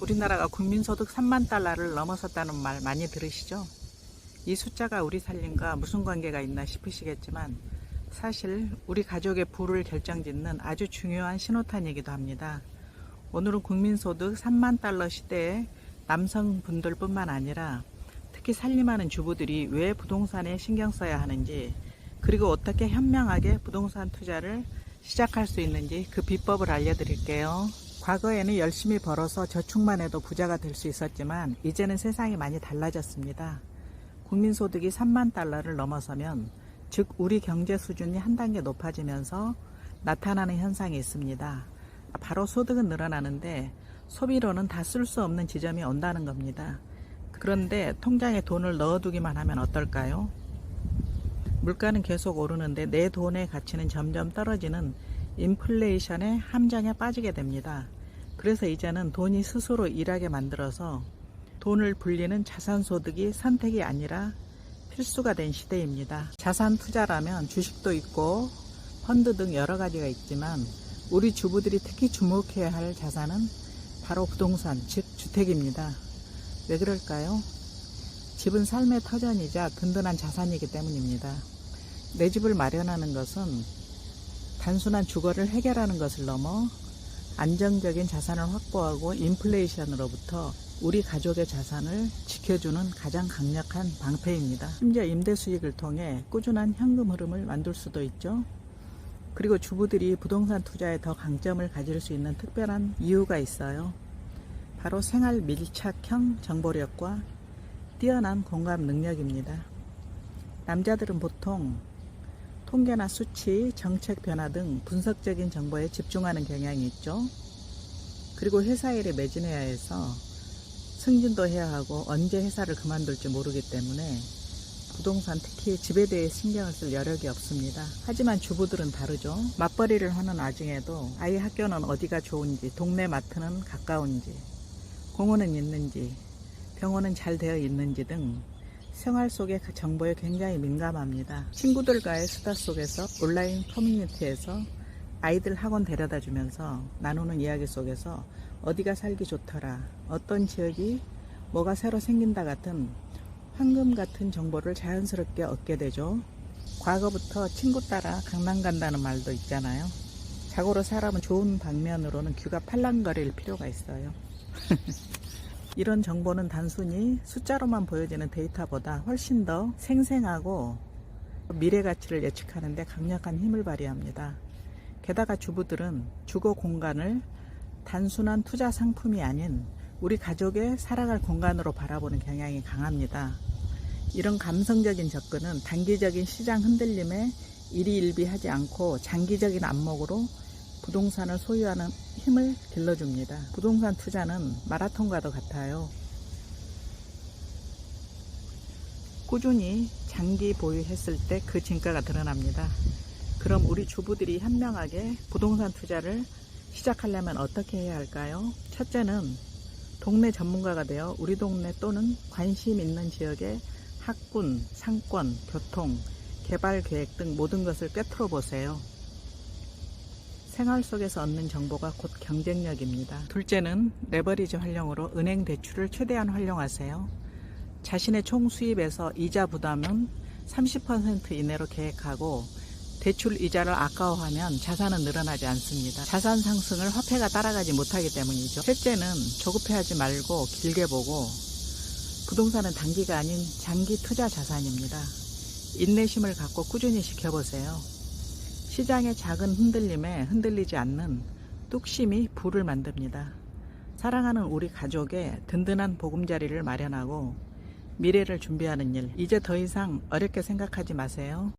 우리나라가 국민소득 3만 달러를 넘어섰다는 말 많이 들으시죠? 이 숫자가 우리 살림과 무슨 관계가 있나 싶으시겠지만 사실 우리 가족의 부를 결정짓는 아주 중요한 신호탄이기도 합니다. 오늘은 국민소득 3만 달러 시대에 남성분들 뿐만 아니라 특히 살림하는 주부들이 왜 부동산에 신경 써야 하는지, 그리고 어떻게 현명하게 부동산 투자를 시작할 수 있는지 그 비법을 알려드릴게요. 과거에는 열심히 벌어서 저축만 해도 부자가 될 수 있었지만 이제는 세상이 많이 달라졌습니다. 국민소득이 3만 달러를 넘어서면, 즉 우리 경제 수준이 한 단계 높아지면서 나타나는 현상이 있습니다. 바로 소득은 늘어나는데 소비로는 다 쓸 수 없는 지점이 온다는 겁니다. 그런데 통장에 돈을 넣어두기만 하면 어떨까요? 물가는 계속 오르는데 내 돈의 가치는 점점 떨어지는 인플레이션의 함정에 빠지게 됩니다. 그래서 이제는 돈이 스스로 일하게 만들어서 돈을 불리는 자산소득이 선택이 아니라 필수가 된 시대입니다. 자산 투자라면 주식도 있고 펀드 등 여러 가지가 있지만 우리 주부들이 특히 주목해야 할 자산은 바로 부동산, 즉 주택입니다. 왜 그럴까요? 집은 삶의 터전이자 든든한 자산이기 때문입니다. 내 집을 마련하는 것은 단순한 주거를 해결하는 것을 넘어 안정적인 자산을 확보하고 인플레이션으로부터 우리 가족의 자산을 지켜주는 가장 강력한 방패입니다. 심지어 임대 수익을 통해 꾸준한 현금 흐름을 만들 수도 있죠. 그리고 주부들이 부동산 투자에 더 강점을 가질 수 있는 특별한 이유가 있어요. 바로 생활 밀착형 정보력과 뛰어난 공감 능력입니다. 남자들은 보통 통계나 수치, 정책 변화 등 분석적인 정보에 집중하는 경향이 있죠. 그리고 회사 일에 매진해야 해서 승진도 해야 하고 언제 회사를 그만둘지 모르기 때문에 부동산, 특히 집에 대해 신경을 쓸 여력이 없습니다. 하지만 주부들은 다르죠. 맞벌이를 하는 와중에도 아이 학교는 어디가 좋은지, 동네 마트는 가까운지, 공원은 있는지, 병원은 잘 되어 있는지 등 생활 속의 그 정보에 굉장히 민감합니다. 친구들과의 수다 속에서, 온라인 커뮤니티에서 아이들 학원 데려다 주면서 나누는 이야기 속에서 어디가 살기 좋더라, 어떤 지역이 뭐가 새로 생긴다 같은 황금 같은 정보를 자연스럽게 얻게 되죠. 과거부터 친구 따라 강남 간다는 말도 있잖아요. 자고로 사람은 좋은 방면으로는 귀가 팔랑거릴 필요가 있어요. 이런 정보는 단순히 숫자로만 보여지는 데이터보다 훨씬 더 생생하고 미래 가치를 예측하는 데 강력한 힘을 발휘합니다. 게다가 주부들은 주거 공간을 단순한 투자 상품이 아닌 우리 가족의 살아갈 공간으로 바라보는 경향이 강합니다. 이런 감성적인 접근은 단기적인 시장 흔들림에 일희일비하지 않고 장기적인 안목으로 부동산을 소유하는 힘을 길러줍니다. 부동산 투자는 마라톤과도 같아요. 꾸준히 장기 보유했을 때 그 진가가 드러납니다. 그럼 우리 주부들이 현명하게 부동산 투자를 시작하려면 어떻게 해야 할까요? 첫째는 동네 전문가가 되어 우리 동네 또는 관심 있는 지역의 학군, 상권, 교통, 개발 계획 등 모든 것을 꿰뚫어 보세요. 생활 속에서 얻는 정보가 곧 경쟁력입니다. 둘째는 레버리지 활용으로 은행 대출을 최대한 활용하세요. 자신의 총 수입에서 이자 부담은 30% 이내로 계획하고 대출 이자를 아까워하면 자산은 늘어나지 않습니다. 자산 상승을 화폐가 따라가지 못하기 때문이죠. 셋째는 조급해하지 말고 길게 보고, 부동산은 단기가 아닌 장기 투자 자산입니다. 인내심을 갖고 꾸준히 지켜보세요. 시장의 작은 흔들림에 흔들리지 않는 뚝심이 부를 만듭니다. 사랑하는 우리 가족의 든든한 보금자리를 마련하고 미래를 준비하는 일, 이제 더 이상 어렵게 생각하지 마세요.